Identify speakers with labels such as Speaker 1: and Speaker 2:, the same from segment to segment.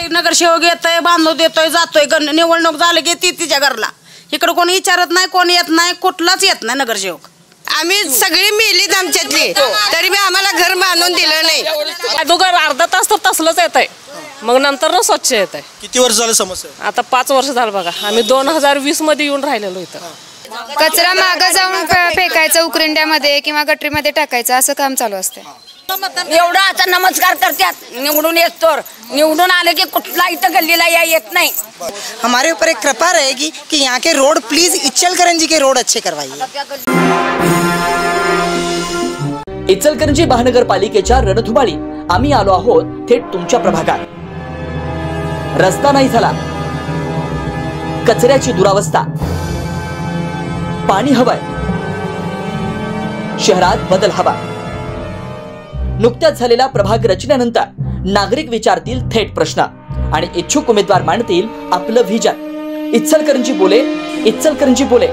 Speaker 1: नगरसेवक येतोय, बांधव देतोय, जातोय, निवडणूक झाली की ती तिच्या घरला. इकडे कोणी विचारत नाही, कोणी येत नाही, कुठलाच येत नाही नगरसेवक.
Speaker 2: आम्ही सगळी मिलीत आमच्यातली, तरी बी आम्हाला घर बांधून दिलं नाही.
Speaker 3: अगोदर अर्धा तास तर तसलंच येत आहे, मग नंतर स्वच्छ येत आहे.
Speaker 4: किती वर्ष झाले समस्या?
Speaker 3: आता 5 वर्ष झालं बघा. आम्ही 2020 मध्ये येऊन राहिलेलो इथं.
Speaker 5: कचरा मागं जाऊन फेकायचा उकरंड्यामध्ये किंवा गटरीमध्ये टाकायचं, असं काम चालू असतं.
Speaker 6: एवढं आता नमस्कार करतात, निवडून येतो, निवडून आले की कुठला इथं गल्लीला येत नाही.
Speaker 2: हमारे ऊपर एक कृपा रहेगी कि यहाँ के रोड प्लीज इचलकरंजी के रोड अच्छे करवाइए.
Speaker 7: इचलकरंजी महानगरपालिकेच्या रणधुमाळी आम्ही आलो आहोत थेट तुमच्या प्रभागात. रस्ता नाही झाला, कचऱ्याची दुरावस्था, पाणी हवंय, शहरात बदल हवा. नुकत्याच झालेल्या प्रभाग रचनेनंतर नागरिक विचारतील थेट प्रश्न आणि इच्छुक उमेदवार मांडतील आपलं व्हिजन. इचलकरंजी बोले, इचलकरंजी बोले.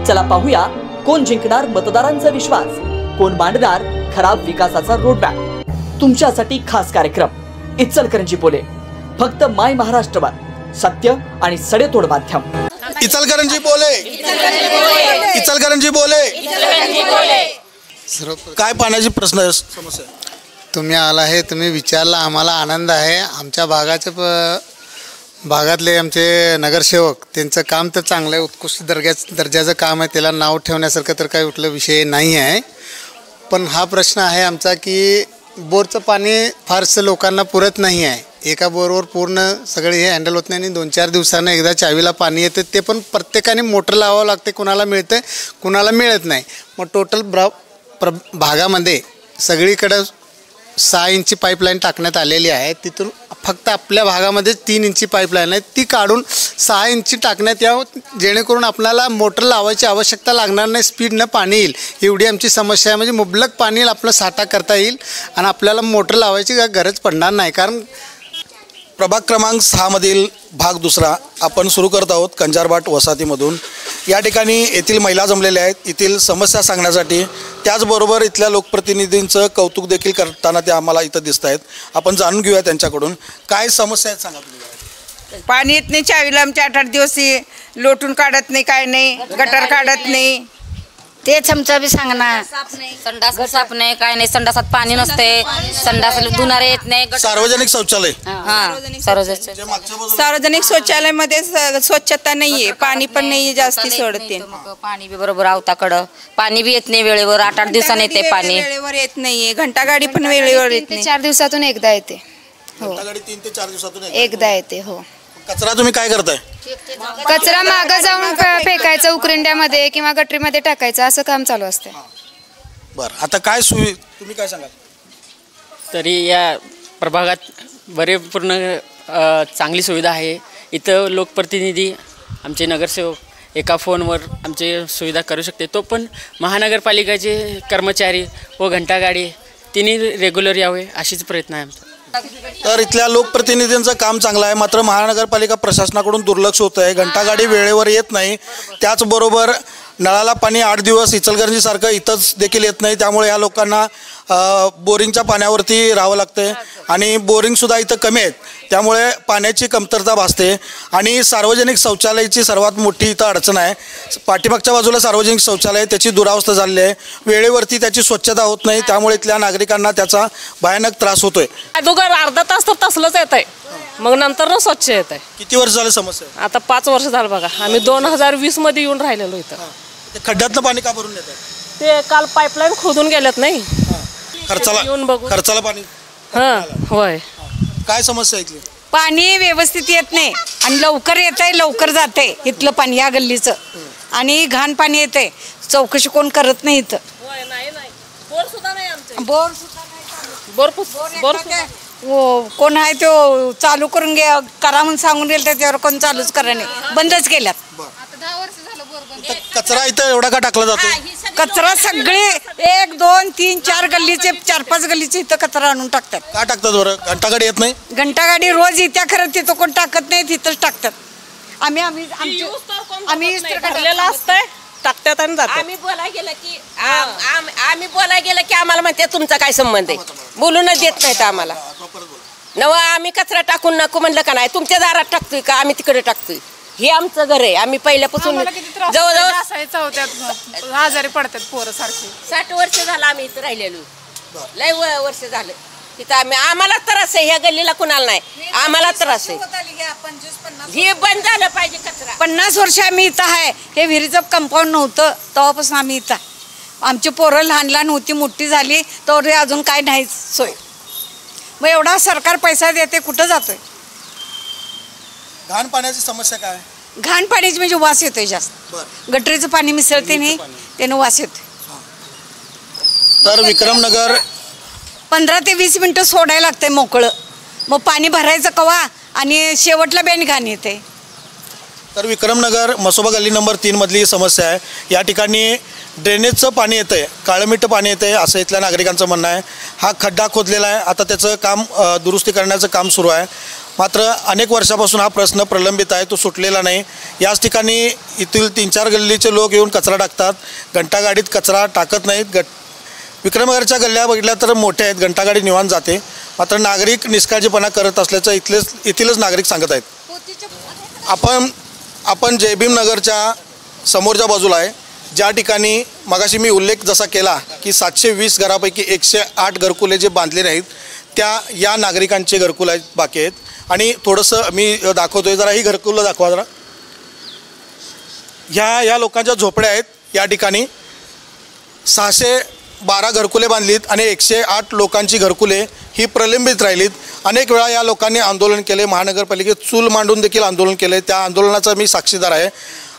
Speaker 7: चला पाहूया कोण जिंकणार मतदारांचा विश्वास, कोण मांडणार खराब विकासाचा रोडमॅप. तुमच्यासाठी खास कार्यक्रम इचलकरंजी बोले, फक्त माय महाराष्ट्रवर, सत्य आणि सडेतोड माध्यम.
Speaker 4: इचलकरंजी बोले, इचलकरंजी बोले. काय पाण्याची प्रश्न आहे, समस्या?
Speaker 8: तुम्ही आला आहे, तुम्ही विचारला, आम्हाला आनंद आहे. आमच्या भागातले आमचे नगरसेवक, त्यांचं काम तर चांगलं आहे, उत्कृष्ट दर्जाचं काम आहे, त्याला नाव ठेवण्यासारखं तर काही कुठला विषय नाही आहे. पण हा प्रश्न आहे आमचा की बोरचं पाणी फारसं लोकांना पुरत नाही आहे. एका बोरवर पूर्ण सगळे हे हँडल होत नाही आणि 2-4 दिवसानं एकदा चावीला पाणी येतं, ते पण प्रत्येकाने मोटर लावावं लागते. कुणाला मिळतं, कुणाला मिळत नाही. मग टोटल भागामध्ये सगळीकडं 6 इंची पाईपलाईन टाकण्यात आलेली आहे. तिथून फक्त आपल्या भागामध्ये 3 इंची पाईपलाईन आहे, ती काढून 6 इंची टाकण्यात यावं, जेणेकरून आपल्याला मोटर लावायची आवश्यकता लागणार नाही, स्पीडनं पाणी येईल. एवढी आमची समस्या आहे. म्हणजे मुबलक पाणी आपलं साठा करता येईल आणि आपल्याला मोटर लावायची गरज पडणार नाही. कारण
Speaker 4: प्रभाग क्रमांक 6 मधील भाग दुसरा आपण सुरू करत आहोत कंजारबाट वसाहतीमधून. या ठिकाणी येथील महिला जमलेल्या आहेत, येथील समस्या सांगण्यासाठी. त्याचबरोबर इथल्या लोकप्रतिनिधींचं कौतुक देखील करताना ते आम्हाला इथं दिसत आहेत. आपण जाणून घेऊया त्यांच्याकडून काय समस्या आहेत, सांगा तुम्ही.
Speaker 2: पाणी येत नाही चावीला, आमच्या 8-8 दिवस लोटून काढत नाही, काय नाही, गटर काढत नाही.
Speaker 6: तेच आमचं बी सांगणार. संडास साफ नाही, काय नाही, संडासात पाणी नसते, संडास धुणारे येत नाही.
Speaker 4: सार्वजनिक शौचालय,
Speaker 2: सार्वजनिक शौचालयामध्ये स्वच्छता नाहीये, पाणी पण नाही जास्ती सोडते.
Speaker 6: पाणी बी बरोबर आवताकडं पाणी बी येत नाही वेळेवर, 8-8 दिवसांनी येते पाणी.
Speaker 2: वेळेवर येत नाहीये, घंटागाडी पण वेळेवर येत नाही.
Speaker 5: 4 दिवसातून एकदा येते. हो,
Speaker 4: 3 ते 4 दिवसातून
Speaker 5: एकदा येते. हो.
Speaker 4: कचरा तुम्ही काय करताय?
Speaker 5: कचरा मागं जाऊन फेकायचा उकरंड्यामध्ये किंवा गटरीमध्ये टाकायचं, असं काम चालू असतं.
Speaker 4: बरं, आता काय तुम्ही काय सांगाल?
Speaker 3: तरी या प्रभागात पूर्ण चांगली सुविधा आहे. इथं लोकप्रतिनिधी आमचे नगरसेवक एका फोनवर आमची सुविधा करू शकते. तो पण महानगरपालिकेचे कर्मचारी व घंटागाडी तिन्ही रेग्युलर यावे अशीच प्रयत्न आहे आमचा.
Speaker 4: तर इथल्या लोकप्रतिनिधींचं काम चांगलं आहे, मात्र महानगरपालिका प्रशासनाकडून दुर्लक्ष होतं आहे. घंटागाडी वेळेवर येत नाही, त्याचबरोबर नळाला पाणी 8 दिवस इचलकरंजीसारखं इथंच देखील येत नाही. त्यामुळे या लोकांना बोरिंगच्या पाण्यावरती राहावं लागतं आणि बोरिंगसुद्धा इथं कमी आहेत, त्यामुळे पाण्याची कमतरता भासते. आणि सार्वजनिक शौचालयाची सर्वात मोठी इथं अडचण आहे. पाठीमागच्या बाजूला सार्वजनिक शौचालय, त्याची दुरावस्था झालेली आहे, वेळेवरती त्याची स्वच्छता होत नाही, त्यामुळे इथल्या नागरिकांना त्याचा भयानक त्रास होतोय.
Speaker 3: अगोदर अर्धा तास तर तसलंच येत आहे, मग नंतर स्वच्छ येत आहे.
Speaker 4: किती वर्ष झाले समस्या?
Speaker 3: आता 5 वर्ष झालं बघा. आम्ही 2020 मध्ये येऊन राहिलेलो इथं.
Speaker 4: खड्ड्यातलं पाणी का भरून येतं?
Speaker 3: ते काल पाईपलाईन खोदून गेल्यात नाही,
Speaker 4: खर्चाला पाणी.
Speaker 3: होय.
Speaker 4: काय समस्या इथली?
Speaker 2: पाणी व्यवस्थित येत नाही आणि लवकर येत आहे, लवकर जाते इथलं पाणी, या गल्लीचं. आणि घाण पाणी येते, चौकशी कोण करत नाही इथं. कोण आहे तो चालू करून करा म्हणून सांगून गेलं, त्याच्यावर कोण चालूच करा नाही, बंदच केल्यात.
Speaker 4: कचरा इथं एवढा का टाकला जातो?
Speaker 2: कचरा सगळे 1, 2, 3, 4 गल्लीचे, 4-5 गल्लीचे इथं कचरा आणून टाकतात.
Speaker 4: का टाकतात बरं? घंटागाडी येत नाही?
Speaker 2: घंटागाडी रोज येत्या, खरं तिथं कोण टाकत नाही, तिथंच टाकतात. आम्ही
Speaker 3: टाकतात आणि जातात.
Speaker 6: आम्ही बोलाय गेलं की आम्हाला म्हणते तुमचा काय संबंध आहे, बोलूनच देत नाहीत आम्हाला.
Speaker 9: नवा आम्ही कचरा टाकून नको म्हणलं का नाही, तुमच्या दारात टाकतोय का आम्ही तिकडे टाकतोय? हे आमचं घर आहे, आम्ही पहिल्यापासून जवळजवळ
Speaker 5: आजारी पडतात पोरं सारखी.
Speaker 9: 60 वर्ष झालं आम्ही इथं राहिलेलो. लय वर्ष झालं तिथं आम्हाला त्रास आहे. ह्या गल्लीला कुणाला नाही, आम्हाला त्रास आहे. हे बंद झालं पाहिजे कचरा.
Speaker 2: 50 वर्ष आम्ही इथं आहे. हे विहिरीचं कंपाऊंड नव्हतं तेव्हापासून आम्ही इथं आहे. आमची पोरं लहान लहान होती, मोठी झाली तर अजून काय नाही सोय. मग एवढा सरकार पैसा देते, कुठं जातोय?
Speaker 4: घाण पाण्याची समस्या काय?
Speaker 2: घाण पाण्याची म्हणजे वास येतोय जास्त. गटरीचं पाणी मिसळते नाही, त्यानं वास येतोय.
Speaker 4: तर विक्रमनगर
Speaker 2: 15 ते 20 मिनिटं सोडायला लागतंय मोकळं. मग पाणी भरायचं कवा आणि शेवटला बेन घाण येते.
Speaker 4: तर विक्रमनगर मसोबा गल्ली नंबर 3 मधली समस्या आहे. या ठिकाणी ड्रेनेजचं पाणी येतं आहे, काळमिट्ट पाणी येतं आहे असं इथल्या नागरिकांचं म्हणणं आहे. हा खड्डा खोदलेला आहे, आता त्याचं काम दुरुस्ती करण्याचं काम सुरू आहे. मात्र अनेक वर्षापासून हा प्रश्न प्रलंबित आहे, तो सुटलेला नाही. याच ठिकाणी इथील 3-4 गल्लीचे लोक येऊन कचरा टाकतात, घंटागाडीत कचरा टाकत नाहीत. विक्रमनगरच्या गल्ल्या बघितल्या तर मोठ्या आहेत, घंटागाडी निवांत जाते. मात्र नागरिक निष्काळजीपणा करत असल्याचं येथीलच नागरिक सांगत आहेत. आपण जयभीम नगरच्या समोरच्या बाजूला आहे, ज्या ठिकाणी मगाशी मी उल्लेख जसा केला की 720 घरापैकी 108 घरकुले जे बांधले नाहीत त्या या नागरिकांचे घरकुल आहेत, बाकी आहेत. आणि थोडंसं मी दाखवतोय, जरा ही घरकुलं दाखवा जरा. या लोकांच्या झोपड्या आहेत. या ठिकाणी 612 घरकुले बांधलीत आणि 108 लोकांची घरकुले ही प्रलंबित राहिलीत. अनेक वेळा या लोकांनी आंदोलन केले, महानगरपालिकेत चूल मांडून देखील आंदोलन केले. त्या आंदोलनाचा मी साक्षीदार आहे.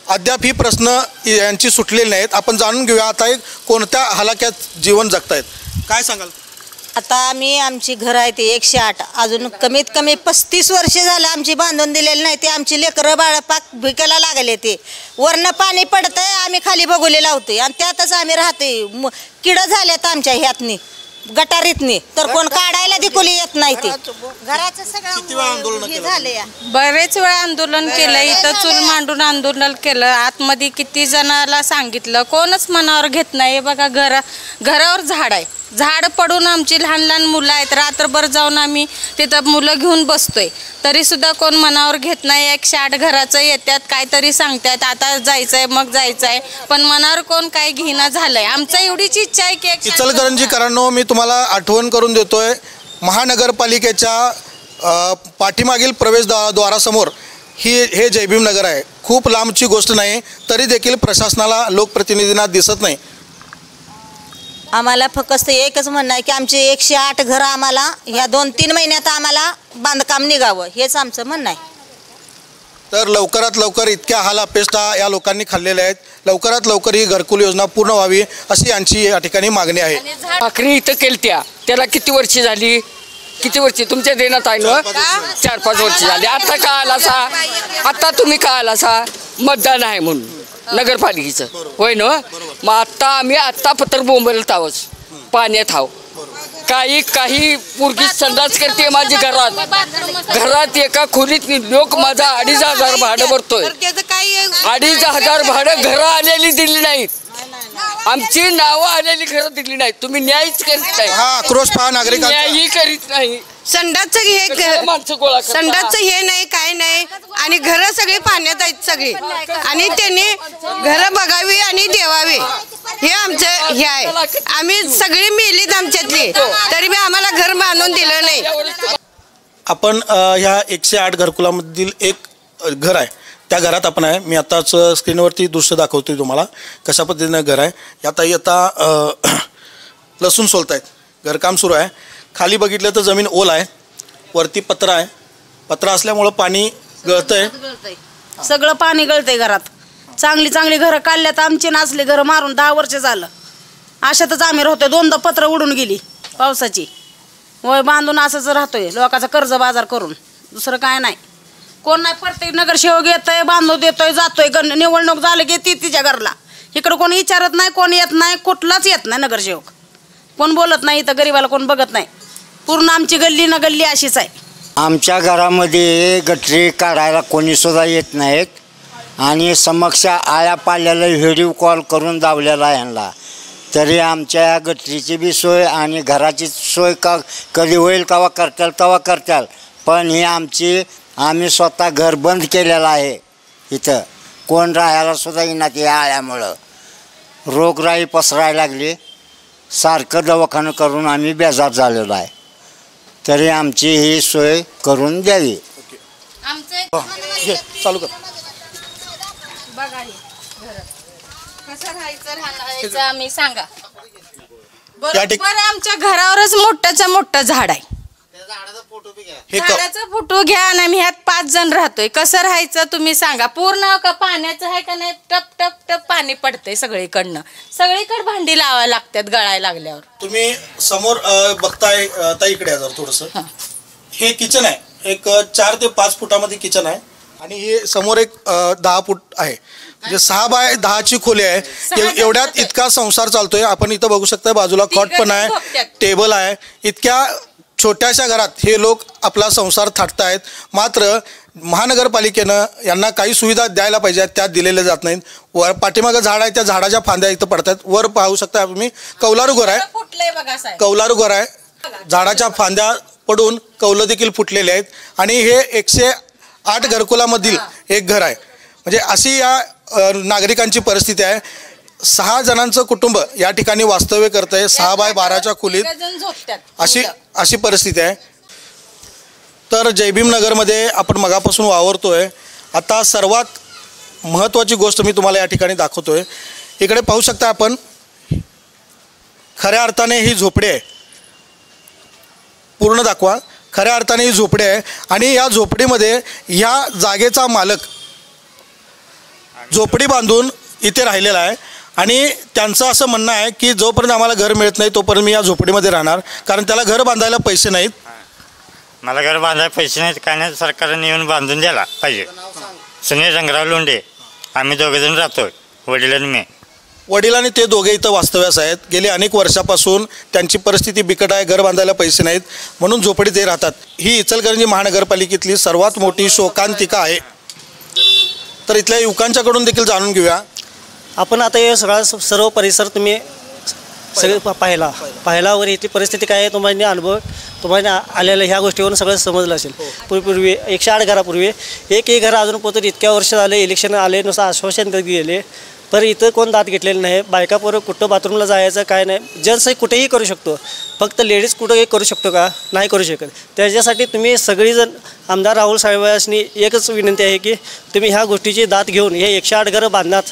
Speaker 4: अद्याप ही प्रश्न यांची सुटलेली नाहीत. आपण जाणून घेऊया आता कोणत्या हलाक्यात जीवन जगतायत, काय सांगाल?
Speaker 10: आता आमची घर आहे ते 108, अजून कमीत कमी 35 वर्ष झालं आमची बांधून दिलेली नाही. ते आमची लेकरं बाळं पाक भिकायला लागले. ते वरनं पाणी पडतंय, आम्ही खाली बघुले लावतोय आणि त्यातच आम्ही राहतोय. किडं झाल्यात आमच्या ह्यातनी गटारीतनी, तर कोण काढायला दिकुली येत नाही. ते घराचं सगळं हे झाले.
Speaker 11: बरेच वेळा आंदोलन केलं, इथं चूल मांडून आंदोलन केलं. आतमध्ये किती जणाला सांगितलं, कोणच मनावर घेत नाही. बघा घरावर झाड आहे, झाड पडून आमची लहान लहान मुलं आहेत. रात्रभर जाऊन आम्ही तिथं मुलं घेऊन बसतोय, तरी सुद्धा कोण मनावर घेत नाही. 108 घराचं येतात, काहीतरी सांगतात आता जायचंय मग जायचंय, पण मनावर कोण काही घेणं झालंय. आमचं एवढीच इच्छा आहे की
Speaker 4: इचलकरंजीकरांनो, मी तुम्हाला आठवण करून देतोय, महानगरपालिकेच्या पाठीमागील प्रवेशद्वारासमोर हे जयभीम नगर आहे. खूप लांबची गोष्ट नाही, तरी देखील प्रशासनाला लोकप्रतिनिधींना दिसत नाही.
Speaker 10: आम्हाला फक्त एकच म्हणणं आहे की आमचे 108 घरं आम्हाला ह्या 2-3 महिन्यात आम्हाला बांधकाम निघावं, हेच आमचं म्हणणं आहे.
Speaker 4: तर लवकरात लवकर इतक्या हाल अपेष्टा या लोकांनी खाल्लेल्या आहेत. लवकरात लवकर ही घरकुल योजना पूर्ण व्हावी अशी यांची या ठिकाणी मागणी आहे.
Speaker 12: भाकरी इथं केलत्या, त्याला किती वर्ष झाली? किती वर्ष तुमच्या देण्यात आहे ना? 4-5 वर्ष झाली. आता का आला सा? आता तुम्ही का आला सा? मतदान आहे म्हणून नगरपालिकेचं, होय ना? मग आत्ता पत्र बोंबलत आहोत, पाण्यात आहो. काही पोरगी संडास करते माझी घरात एका खोलीत लोक माझा 2,500 भाडं भरतोय. 2,500 भाडं घरं आलेली दिली नाहीत, आमची नावं आलेली घरं दिली नाहीत. तुम्ही न्यायच करीत नाही.
Speaker 4: आक्रोश पहा नागरिकांचा.
Speaker 12: न्यायही करीत नाही.
Speaker 2: संडासचं हे नाही, काय नाही. आणि घरं सगळी पाण्यात आहेत सगळी, आणि त्यांनी घरं बघावी आणि देवावी, हे आमचं हे आहे. आम्ही सगळी मिलीत आमच्यातली, तरी बी आम्हाला घर बांधून दिलं नाही.
Speaker 4: आपण ह्या 108 घरकुलामधील एक घर आहे, त्या घरात आपण आहे. मी आताच स्क्रीनवरती दृश्य दाखवतोय तुम्हाला कशा पद्धतीनं घर आहे. आता लसूण सोलतायत, घरकाम सुरू आहे. खाली बघितलं तर जमीन ओल आहे, वरती पत्र आहे. पत्र असल्यामुळं पाणी गळतंय,
Speaker 1: सगळं पाणी गळतंय घरात. चांगली घरं काढल्यात आमची, नासली घरं मारून 10 वर्ष झालं. अशातच आम्ही राहतोय. 2दा पत्र उडून गेली पावसाची, वय बांधून असंच राहतोय लोकांचा कर्ज बाजार करून, दुसरं काय नाही. कोण नाही. प्रत्येक नगरसेवक येतोय, बांधून देतोय, जातोय. निवडणूक झाली की तिच्या घरला. इकडं कोण विचारत नाही, कोण येत नाही, कुठलाच येत नाही नगरसेवक. कोण बोलत नाही, तर गरीबाला कोण बघत नाही. पूर्ण आमची गल्ली न गल्ली अशीच आहे.
Speaker 13: आमच्या घरामध्ये गटरी काढायला कोणी सुद्धा येत नाहीत आणि समक्ष आया पाल्याला व्हिडिओ कॉल करून दावलेला यांना. तरी आमच्या या गटरीची बी सोय आणि घराची सोय कधी होईल कवा करताल पण ही आम्ही स्वतः घर बंद केलेलं आहे. इथं कोण राहायला सुद्धा येणार या आळ्यामुळं. रोगराई पसरायला लागली. सारखं दवाखानं करून आम्ही बेजार झालेलो आहे. तरी आमची ही सोय करून द्यावी.
Speaker 4: चालू कर.
Speaker 11: कसं राहायचं आम्ही सांगा.
Speaker 4: या ठिक-
Speaker 11: बरं आमच्या घरावरच मोठं झाड आहे. झाडाचा फोटो घ्या आणि आम्ही ह्यात 5 जण राहतोय. कसं राहायचं तुम्ही सांगा. पूर्ण का पाण्याचं आहे का नाही. टप टप टप पाणी पडतंय सगळीकडनं. सगळीकडे भांडी लावायला लागतात गळायला लागल्यावर.
Speaker 4: तुम्ही समोर बघताय ताई, इकडे जर थोडस. हे किचन आहे. एक 4 ते 5 फुटामध्ये किचन आहे आणि हे समोर एक 10 फूट आहे. म्हणजे 6 बाय 10ची खोली आहे. एवढ्यात इतका संसार चालतोय. आपण इथं बघू शकता बाजूला कॉट पण आहे, टेबल आहे. इतक्या छोट्याशा घरात हे लोक आपला संसार थाटतायत. मात्र महानगरपालिकेनं यांना काही सुविधा द्यायला पाहिजे, त्या दिलेल्या जात नाहीत. वर पाठीमागं झाड आहे, त्या झाडाच्या फांद्या इथं पडतात. वर पाहू शकता तुम्ही कौलारू घर आहे. कौलारू घर आहे. झाडाच्या फांद्या पडून कौलं देखील फुटलेले आहेत आणि हे 108 घरकुलामधील एक घर आहे. म्हणजे अशी या नागरिकांची परिस्थिती आहे. 6 जणांचं कुटुंब या ठिकाणी वास्तव्य करत आहे 6 बाय 12च्या खोलीत. अशी परिस्थिती आहे. तर जयभीमनगरमध्ये आपण मगापासून वावरतोय. आता सर्वात महत्त्वाची गोष्ट मी तुम्हाला या ठिकाणी दाखवतोय. इकडे पाहू शकता आपण. खऱ्या अर्थाने ही झोपडी आहे. पूर्ण दाखवा. खऱ्या अर्थाने ही झोपडी आहे आणि या झोपडीमध्ये ह्या जागेचा मालक झोपडी बांधून इथे राहिलेला आहे आणि त्यांचं असं म्हणणं आहे की जोपर्यंत आम्हाला घर मिळत नाही तोपर्यंत मी या झोपडीमध्ये राहणार, कारण त्याला घर बांधायला पैसे नाहीत.
Speaker 14: मला घर बांधायला पैसे नाहीत, काय नाही. सरकारने येऊन बांधून द्यायला पाहिजे. सुनील रंगराव लोंढे, आम्ही दोघेजण राहतोय, वडील आणि मी.
Speaker 4: वडील आणि ते दोघे इथं वास्तव्यास आहेत. गेले अनेक वर्षापासून त्यांची परिस्थिती बिकट आहे. घर बांधायला पैसे नाहीत म्हणून झोपडीत ते राहतात. ही इचलकरंजी महानगरपालिकेतली सर्वात मोठी शोकांतिका आहे. तर इथल्या युवकांच्याकडून देखील जाणून घेऊया.
Speaker 15: आपण आता हे सर्व परिसर तुम्ही सगळे पाहिला वगैरे इथली परिस्थिती काय आहे तुम्हाला आलेल्या ह्या गोष्टीवरून सगळं समजलं असेल. पूर्वी 108 घरापूर्वी एकही घर अजून पोहोचत इतक्या वर्ष झाले. इलेक्शन आले, नुसतं आश्वासन देत गेले, पण इथं कोण दात घेतलेलं नाही. बायकापूर्वी कुठं बाथरूमला जायचं काय नाही. जेंट्स कुठेही करू शकतो, फक्त लेडीज कुठंही करू शकतो का? नाही करू शकत. त्याच्यासाठी तुम्ही सगळीजण आमदार राहुल साहेबांनी एकच विनंती आहे की तुम्ही ह्या गोष्टीची दात घेऊन हे 108 घरं बांधण्यात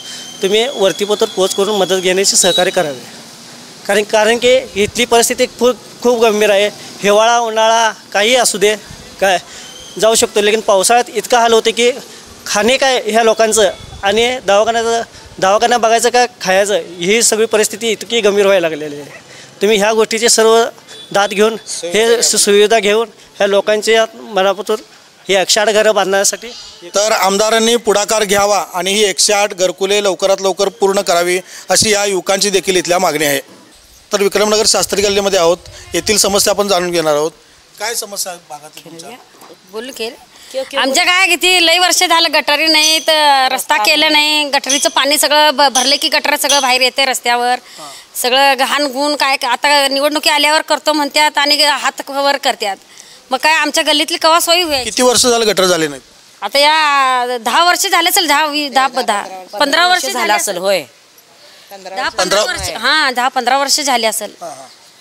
Speaker 15: तुम्ही वरतीपत्र पोच करून मदत घेण्याची सहकार्य करावे. कारण की इथली परिस्थिती खूप गंभीर आहे. हिवाळा उन्हाळा काही असू दे काय जाऊ शकतो, लेकिन पावसाळ्यात इतका हाल होते की खाणे काय ह्या लोकांचं आणि दवाखाना बघायचं का खायचं, ही सगळी परिस्थिती इतकी गंभीर व्हायला लागलेली आहे. तुम्ही ह्या गोष्टीचे सर्व दात घेऊन हे सुविधा घेऊन ह्या लोकांच्या मनापासून ही 108 घरं बांधण्यासाठी.
Speaker 4: तर आमदारांनी पुढाकार घ्यावा आणि ही 108 घरकुले लवकरात लवकर पूर्ण करावी अशी या युवकांची देखील इथल्या मागणी आहे. तर विक्रमनगर शास्त्री गल्लीमध्ये आहोत. येथील समस्या आपण जाणून घेणार आहोत. काय समस्या आहे भागातली तुमच्या?
Speaker 6: बोलू की आमच्या काय किती लई वर्ष झालं गटारी नाही, तर रस्ता केलं नाही. गटारीचं पाणी सगळं भरले की गटार सगळं बाहेर येते रस्त्यावर. सगळं घाण गुण काय आता निवडणुकी आल्यावर करतो म्हणतात आणि हात वर करतात. मग काय आमच्या गल्लीतली कवा सोयी होईल.
Speaker 4: किती वर्ष झालं गटर झाले नाहीत?
Speaker 6: आता या 10 वर्ष झाले असेल. 15 वर्ष झाले असेल. होय 10-15 वर्ष. हां 10-15 वर्ष झाले असेल.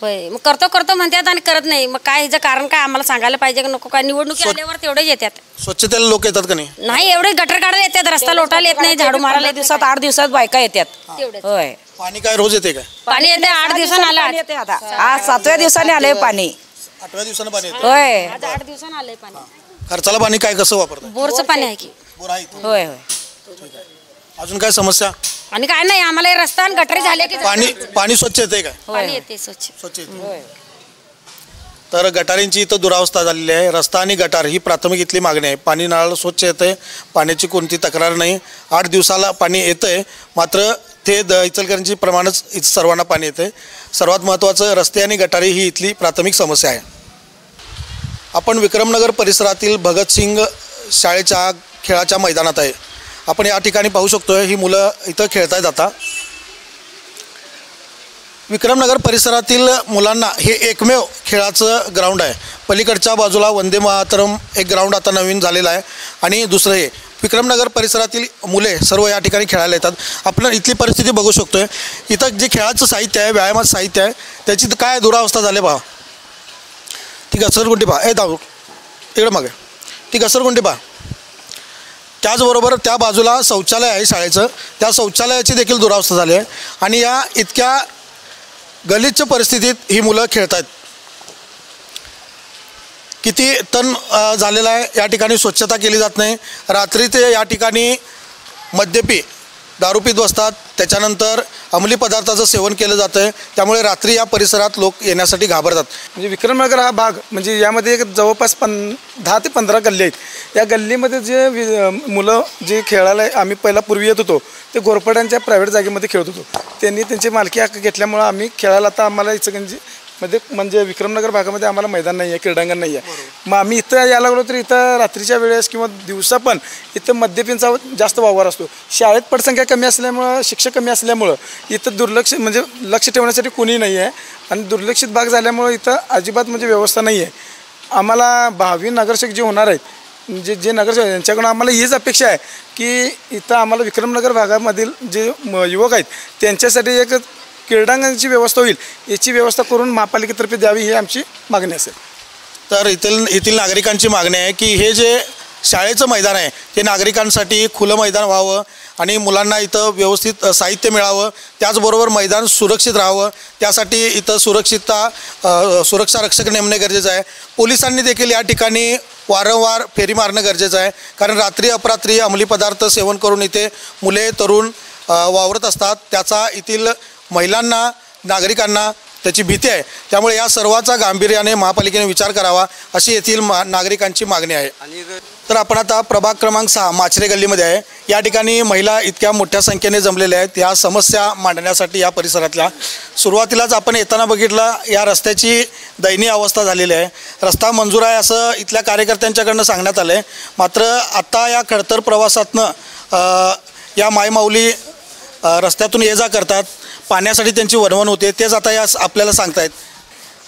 Speaker 6: होय मग करतो म्हणतात आणि करत नाही. मग काय ह्याचं कारण काय आम्हाला सांगायला पाहिजे का नको. काय निवडणुकी आल्यावर तेवढे येतात.
Speaker 4: स्वच्छतेला लोक येतात का नाही?
Speaker 6: नाही एवढे गटर काढायला येतात, रस्ता लोटायला येत नाही, झाडू मारायला दिवसात 8 दिवसात बायका येतात. होय
Speaker 4: पाणी काय रोज येते काय?
Speaker 6: पाणी येते 8 दिवसांनी आलं.
Speaker 16: आज 7व्या दिवसाने आले पाणी.
Speaker 4: 8व्या दिवसानं पाणी येते.
Speaker 16: होय
Speaker 6: 8 दिवसांनी आलंय पाणी.
Speaker 4: खर्चाला पाणी काय कसं वापरतात?
Speaker 6: बोरचं पाणी आहे की. होय होय.
Speaker 4: अजून काय समस्या?
Speaker 6: आणि काय नाही आम्हाला रस्ता आणि गटारी झाले की
Speaker 4: पाणी स्वच्छ येते काय?
Speaker 6: पाणी येते स्वच्छ
Speaker 4: येते. तर गटारींची इथं दुरावस्था झालेली आहे. रस्ता आणि गटार ही प्राथमिक इथली मागणी आहे. पाणी नळाला स्वच्छ येतंय, पाण्याची कोणती तक्रार नाही. 8 दिवसाला पाणी येतंय, मात्र ते इचलकरंजी प्रमाणेच इथं सर्वांना पाणी येतंय. सर्वात महत्त्वाचं रस्ते आणि गटारी ही इथली प्राथमिक समस्या आहे. आपण विक्रमनगर परिसरातील भगतसिंग शाळेच्या खेळाच्या मैदानात आहे. आपण या ठिकाणी पाहू शकतोय ही मुलं इथं खेळत आहेत. आता विक्रमनगर परिसरातील मुलांना हे एकमेव खेळाचं ग्राउंड आहे. पलीकडच्या बाजूला वंदे मातरम एक ग्राउंड आता नवीन झालेलं आहे आणि दुसरं हे विक्रमनगर परिसरातील मुले सर्व या ठिकाणी खेळायला येतात. आपण इथली परिस्थिती बघू शकतोय. इथं जे खेळाचं साहित्य आहे, व्यायामाचं साहित्य आहे, त्याची काय दुरावस्था झाली पहा. ती घसरगुंडी पहा, ए दाऊ इकडे मागे, ती घसरगुंडी पहा. त्याचबरोबर त्या बाजूला शौचालय आहे शाळेचं, त्या शौचालयाची देखील दुरावस्था झाली आहे आणि या इतक्या गलिच्छ परिस्थितीत ही मुलं खेळत आहेत. किती तण झालेला आहे. या ठिकाणी स्वच्छता केली जात नाही. रात्री ते या ठिकाणी मद्यपी दारू पीत बसतात. त्याच्यानंतर अंमली पदार्थाचं सेवन केलं जातं आहे. त्यामुळे रात्री या परिसरात लोक येण्यासाठी घाबरतात.
Speaker 17: म्हणजे विक्रमनगर हा भाग म्हणजे यामध्ये एक जवळपास 10 ते 15 गल्ली आहेत. या गल्लीमध्ये जे मुलं जे खेळायला आम्ही पहिला पूर्वी येत होतो ते गोरपड्यांच्या प्रायव्हेट जागेमध्ये खेळत होतो. त्यांनी त्यांची मालकी हक्क घेतल्यामुळं आम्ही खेळायला आता आम्हाला इचलकरंजीमध्ये म्हणजे विक्रमनगर भागामध्ये आम्हाला मैदान नाही आहे, क्रीडांगण नाही आहे. मग आम्ही इथं यायला लागलो तर इथं रात्रीच्या वेळेस किंवा दिवसा पण इथं मद्यपींचा जास्त वावर असतो. शाळेत पटसंख्या कमी असल्यामुळं, शिक्षक कमी असल्यामुळं इथं दुर्लक्ष म्हणजे लक्ष ठेवण्यासाठी कोणी नाही आहे आणि दुर्लक्षित भाग झाल्यामुळं इथं अजिबात म्हणजे व्यवस्था नाही आहे. आम्हाला भावी नगरसेवक जे होणार आहेत जे नगरसेवक यांच्याकडून आम्हाला हीच अपेक्षा आहे की इथं आम्हाला विक्रमनगर भागामधील जे युवक आहेत त्यांच्यासाठी एक क्रीडांगणाची व्यवस्था होईल याची व्यवस्था करून महापालिकेतर्फे द्यावी ही आमची मागणी असेल.
Speaker 4: तर येथील नागरिकांची मागणी आहे की हे जे शाळेचं मैदान आहे ते नागरिकांसाठी खुलं मैदान व्हावं आणि मुलांना इथं व्यवस्थित साहित्य मिळावं. त्याचबरोबर मैदान सुरक्षित राहावं. त्यासाठी इथं सुरक्षा रक्षक नेमणे गरजेचं आहे. पोलिसांनी देखील या ठिकाणी वारंवार फेरी मारणं गरजेचं आहे. कारण रात्री अपरात्री अंमली पदार्थ सेवन करून इथे मुले तरुण वावरत असतात. त्याचा येथील महिलांना, नागरिकांना त्याची भीती आहे. त्यामुळे या सर्वाचा गांभीर्याने महापालिकेने विचार करावा अशी येथील नागरिकांची मागणी आहे. तर आपण आता प्रभाग क्रमांक 6 माचरे गल्लीमध्ये आहे. या ठिकाणी महिला इतक्या मोठ्या संख्येने जमलेल्या आहेत या समस्या मांडण्यासाठी. या परिसरातल्या सुरुवातीलाच आपण येताना बघितलं या रस्त्याची दयनीय अवस्था झालेली आहे. रस्ता मंजूर आहे असं इथल्या कार्यकर्त्यांच्याकडनं सांगण्यात आलं आहे. मात्र आता या खडतर प्रवासातनं या मायमाऊली रस्त्यातून ये जा करतात. पाण्यासाठी त्यांची वणवण होते. तेच आता या आपल्याला सांगतायत.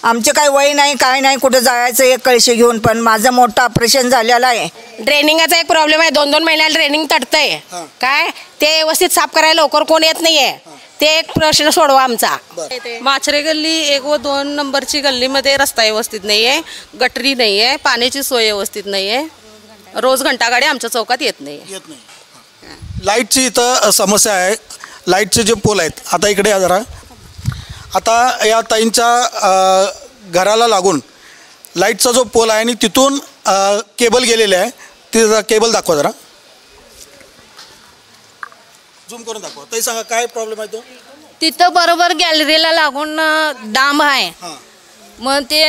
Speaker 16: आमचे काही वय नाही, काय नाही, कुठं जायचं एक कळशी घेऊन. पण माझं मोठं ऑपरेशन झालेलं आहे.
Speaker 9: ड्रेनिंगचा एक प्रॉब्लेम आहे. 2-2 महिन्याला ड्रेनिंग तटतंय. काय ते व्यवस्थित साफ करायला लवकर कोण येत नाहीये. ते एक प्रश्न सोडवा आमचा.
Speaker 11: माचरे गल्ली 1 व 2 नंबरची गल्लीमध्ये रस्ता व्यवस्थित नाही आहे, गटरी नाही आहे, पाण्याची सोय व्यवस्थित नाही आहे. रोज घंटागाडी आमच्या चौकात येत नाही.
Speaker 4: लाईटची इथं समस्या आहे. लाईटचे जे पोल आहेत, आता इकडे या जरा. आता या ताईंच्या घराला लागून लाईटचा जो पोल आहे आणि तिथून केबल गेलेले आहे. ते केबल दाखवा जरा, झूम करून दाखवा. ताई सांगा काय प्रॉब्लेम आहे तो.
Speaker 18: तिथं बरोबर गॅलरीला लागून डांब आहे. मग ते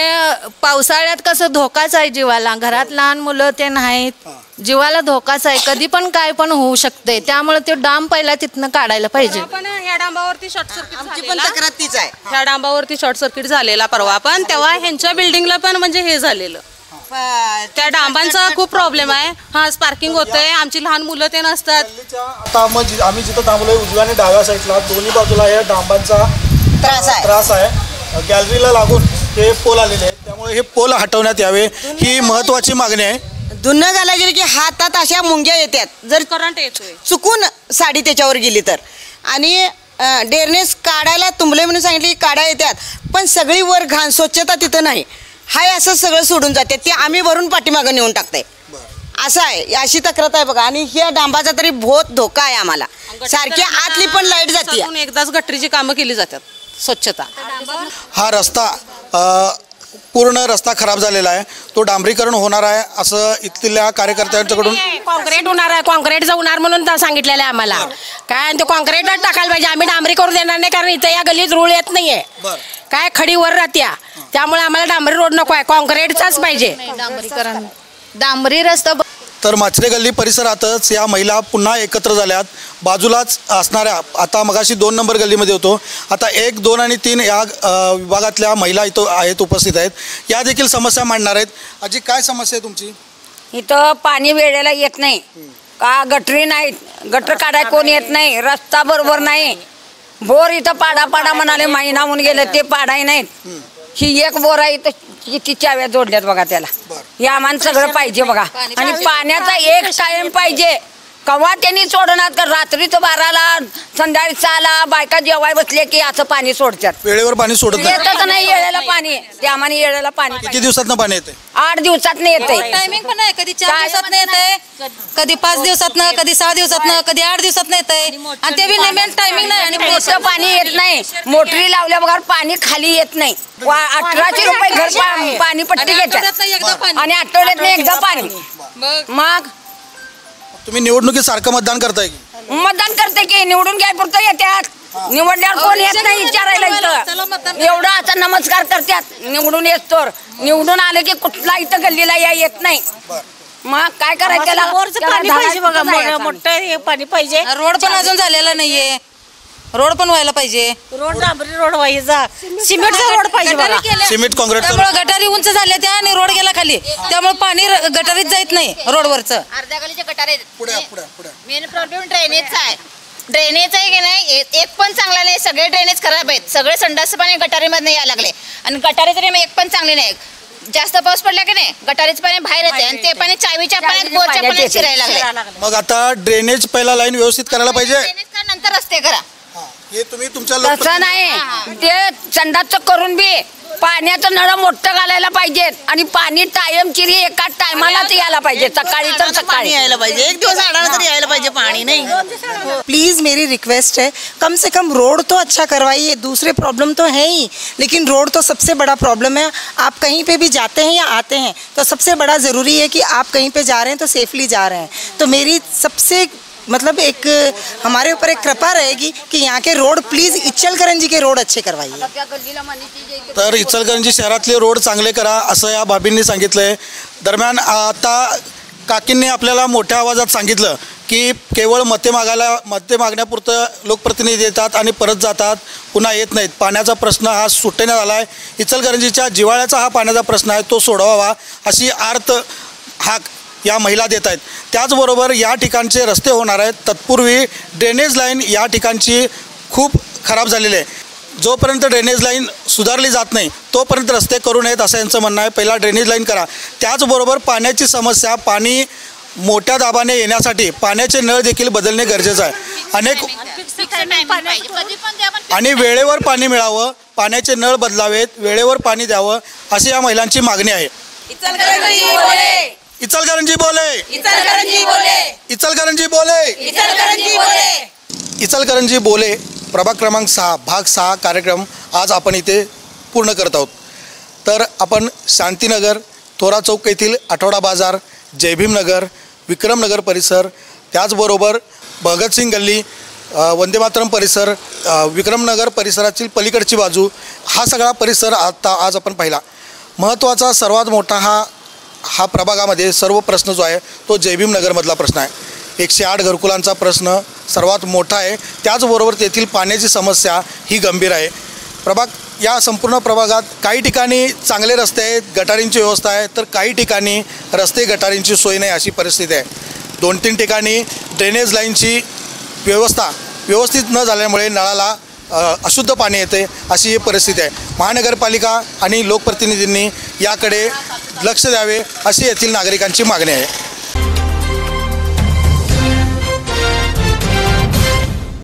Speaker 18: पावसाळ्यात कसं धोकाच आहे जीवाला. घरात लहान मुलं ते नाहीत, जीवाला धोकाच आहे. कधी पण काय पण होऊ शकते. त्यामुळे ते डांब पहिला तिथनं काढायला पाहिजे.
Speaker 11: पण ह्या डांबावरती शॉर्ट सर्किट पण तक्रार तीच आहे. ह्या डांबावरती शॉर्ट सर्किट झालेला परवा पण, तेव्हा ह्यांच्या बिल्डिंगला पण म्हणजे हे झालेलं. त्या डांबांचा खूप प्रॉब्लेम आहे. हा स्पार्किंग होतंय. आमची लहान मुलं ते नसतात.
Speaker 4: आता आम्ही जिथं थांबलोय उजव्या आणि डाव्या साईडला दोन्ही बाजूला या डांबांचा त्रास आहे. गॅलरीला लागून हे पोल आलेले आहेत. त्यामुळे हे पोल हटवण्यात यावे ही महत्त्वाची मागणी आहे.
Speaker 2: धुणं घालायची की हातात अशा मुंग्या येतात जर
Speaker 11: करंट येतोय,
Speaker 2: चुकून साडी त्याच्यावर गेली तर. आणि डेअरनेस काढायला तुंबले म्हणून सांगितले की काढा येतात, पण सगळी वर घाण स्वच्छता तिथं नाही. हाय असं सगळं सोडून जाते. ते आम्ही भरून पाठीमागं नेऊन टाकताय. असं आहे, अशी तक्रार आहे बघा. आणि ह्या डांबाचा तरी बहुत धोका आहे आम्हाला. सारखी आतली पण लाईट जाते.
Speaker 11: एकदाच गटरीची कामं केली जातात. स्वच्छता.
Speaker 4: हा रस्ता पूर्ण रस्ता खराब झालेला आहे. तो डांबरीकरण होणार आहे असं इथल्या कार्यकर्त्यांच्याकडून.
Speaker 9: कॉन्क्रीट होणार आहे, कॉन्क्रीटचं होणार म्हणून सांगितलेलं आहे आम्हाला. काय ते कॉन्क्रीटच टाकायला पाहिजे. आम्ही डांबरी करून देणार नाही कारण इथं या गल्लीत रूळ येत नाहीये. काय खडीवर राहत्या. त्यामुळे आम्हाला डांबरी रोड नको आहे, कॉन्क्रीटचाच पाहिजे.
Speaker 18: डांबरीकरण, डांबरी रस्ता.
Speaker 4: तर माचरे गल्ली परिसरातच या महिला पुन्हा एकत्र झाल्यात. बाजूलाच असणाऱ्या आता मगाशी 2 नंबर गल्लीमध्ये होतो, आता 1, 2 आणि 3 या विभागातल्या महिला इथं आहेत, उपस्थित आहेत. या देखील समस्या मांडणार आहेत. आजी काय समस्या आहे तुमची.
Speaker 19: इथं पाणी वेळेला येत नाही का, गटरी नाहीत, गटर काढाय कोण येत नाही, रस्ता बरोबर नाही. बोर इथं पाडा पाडा म्हणाले, महिना होऊन गेले ते पाडाही नाहीत. ही एक बोर आहे इथं, किती चाव्या जोडल्यात बघा त्याला. हे आम्हाला सगळं पाहिजे बघा. आणि पाण्याचा एक टाइम पाहिजे. कवा त्यांनी सोडणार तर रात्रीचं 12ला संध्याकाळी 6ला बायका जेवाय बसले की असं पाणी सोडतात.
Speaker 4: वेळेवर पाणी सोडत
Speaker 19: येतच नाही येळेला पाणी. ते आम्हाला येळेला पाणी
Speaker 4: किती दिवसात पाणी येते?
Speaker 19: 8 दिवसात येते.
Speaker 11: टायमिंग पण आहे, कधी 4 दिवसात येते, कधी 5 दिवसात, कधी 6 दिवसात, कधी 8 दिवसात येते. आणि ते बी नेमेल टायमिंग नाही. आणि
Speaker 19: मोठं पाणी येत नाही. मोटरी लावल्या बघा पाणी खाली येत नाही. 1800 रुपये घर पाणी पट्टी घेतात आणि आठवड्यात एकदा पाणी. मग
Speaker 4: तुम्ही निवडणुकीत सारखं मतदान करताय की?
Speaker 19: मतदान करते की निवडून घ्याय पुरतं येतात. निवडल्यावर कोण येत नाही विचारायला इथं. एवढा आता नमस्कार करतात निवडून येतोर. निवडून आले की कुठला इथं गल्लीला येत नाही. मग काय करायचं त्याला?
Speaker 9: पाणी पाहिजे बघा, मोठं पाणी पाहिजे.
Speaker 11: रोड पण अजून झालेला नाहीये. रोड पण व्हायला पाहिजे.
Speaker 9: रोड डांबरी रोड व्हायचा, सिमेंटचा रोड पाहिजे बघा.
Speaker 4: Cement concrete.
Speaker 11: त्यामुळे गटारी उंच झाल्या त्या आणि रोड गेला खाली, त्यामुळे पाणी गटारीत जात नाही रोडवरचं.
Speaker 20: अर्ध्या गलीचे गटारे. मेन प्रॉब्लेम ड्रेनेजचा आहे. ड्रेनेज आहे की नाही, एक पण चांगला नाही. सगळे ड्रेनेज खराब आहेत. सगळे संडास पाणी गटारीमध्ये यायला लागले. आणि गटारी तरी एक पण चांगले नाही. जास्त पाऊस पडला की नाही गटारीचं पाणी बाहेर येते आणि ते पाणी चावीच्या पाण्यात बोरच्या पाण्यात शिरायला लागले.
Speaker 4: मग आता ड्रेनेज पहिला लाईन व्यवस्थित करायला पाहिजे.
Speaker 20: नंतर रस्ते करा.
Speaker 4: हे तुम्ही तुमच्या
Speaker 19: तसं नाही. ते संडासचं करून बी पाण्याचं नळ मोठं घालायला पाहिजेत. आणि पाणी टाइमची एका टायमालाच यायला पाहिजे. सकाळी तर सकाळी
Speaker 9: यायला पाहिजे. एक दिवस आडाला तरी यायला पाहिजे पाणी. नहीं प्लीज मेरी रिक्वेस्ट है, कम से कम रोड तो अच्छा करवाइए. दूसरे प्रॉब्लम तो है ही, लेकिन रोड तो सबसे बड़ा प्रॉब्लम है. आप कहीं पे भी जाते हैं या आते हैं तो सबसे बड़ा ज़रूरी है कि आप कहीं पे जा रहे हैं तो सेफली जा रहे हैं. तो मेरी सबसे मतलब एक हमारे ऊपर एक कृपा रहेगी कि यहाँ के रोड प्लीज इचलकरंजी के रोड अच्छे करवाइए.
Speaker 4: तर इचलकरंजी शहरातले रोड चांगले करा असं या बाबींनी सांगितलंय. दरम्यान आता काकींनी आपल्याला मोठ्या आवाजात सांगितलं की केवळ मते मागण्यापुरतं लोकप्रतिनिधी येतात आणि परत जातात, पुन्हा येत नाहीत. पाण्याचा प्रश्न हा सुटेण्यात आला आहे. इचलकरंजीच्या जिव्हाळ्याचा हा पाण्याचा प्रश्न आहे, तो सोडवावा अशी आर्त हाक या महिला देत आहेत. त्याचबरोबर या ठिकाणचे रस्ते होणार आहेत. तत्पूर्वी ड्रेनेज लाईन या ठिकाणची खूप खराब झालेली आहे. जोपर्यंत ड्रेनेज लाईन सुधारली जात नाही तोपर्यंत रस्ते करू नयेत असं यांचं म्हणणं आहे. पहिला ड्रेनेज लाईन करा. त्याचबरोबर पाण्याची समस्या, पाणी मोठ्या दाबाने येण्यासाठी पाण्याचे नळ देखील बदलणे गरजेचं आहे. आणि वेळेवर पाणी मिळावं, पाण्याचे नळ बदलावेत, वेळेवर पाणी द्यावं अशी या महिलांची मागणी आहे.
Speaker 2: इचलकरंजी बोले,
Speaker 4: इचलकरंजी बोले,
Speaker 2: इचलकरंजी बोले,
Speaker 4: इचलकरंजी बोले,
Speaker 2: इचलकरंजी बोले.
Speaker 4: इचलकरंजी बोले प्रभाग क्रमांक 6 भाग 6 कार्यक्रम आज आपण इथे पूर्ण करत आहोत. तर आपण शांतीनगर, थोरा चौक येथील आठवडा बाजार, जयभीमनगर, विक्रमनगर परिसर, त्याचबरोबर भगतसिंग गल्ली, वंदे मातरम परिसर, विक्रमनगर परिसरातील पलीकडची बाजू, हा सगळा परिसर आज आपण पाहिला. महत्त्वाचा सर्वात मोठा हा प्रभागामध्ये सर्व प्रश्न जो आहे तो जयभीमनगरमधला प्रश्न आहे. 108 घरकुलांचा प्रश्न सर्वात मोठा आहे. त्याचबरोबर तेथील पाण्याची समस्या ही गंभीर आहे. या संपूर्ण प्रभागात काही ठिकाणी चांगले रस्ते आहेत, गटारींची व्यवस्था आहे, तर काही ठिकाणी रस्ते गटारींची सोय नाही अशी परिस्थिती आहे. 2-3 ठिकाणी ड्रेनेज लाईनची व्यवस्था व्यवस्थित न झाल्यामुळे नळाला अशुद्ध पाणी येते अशी ही परिस्थिती आहे. महानगरपालिका आणि लोकप्रतिनिधींनी याकडे लक्ष द्यावे अशी येथील नागरिकांची मागणी आहे.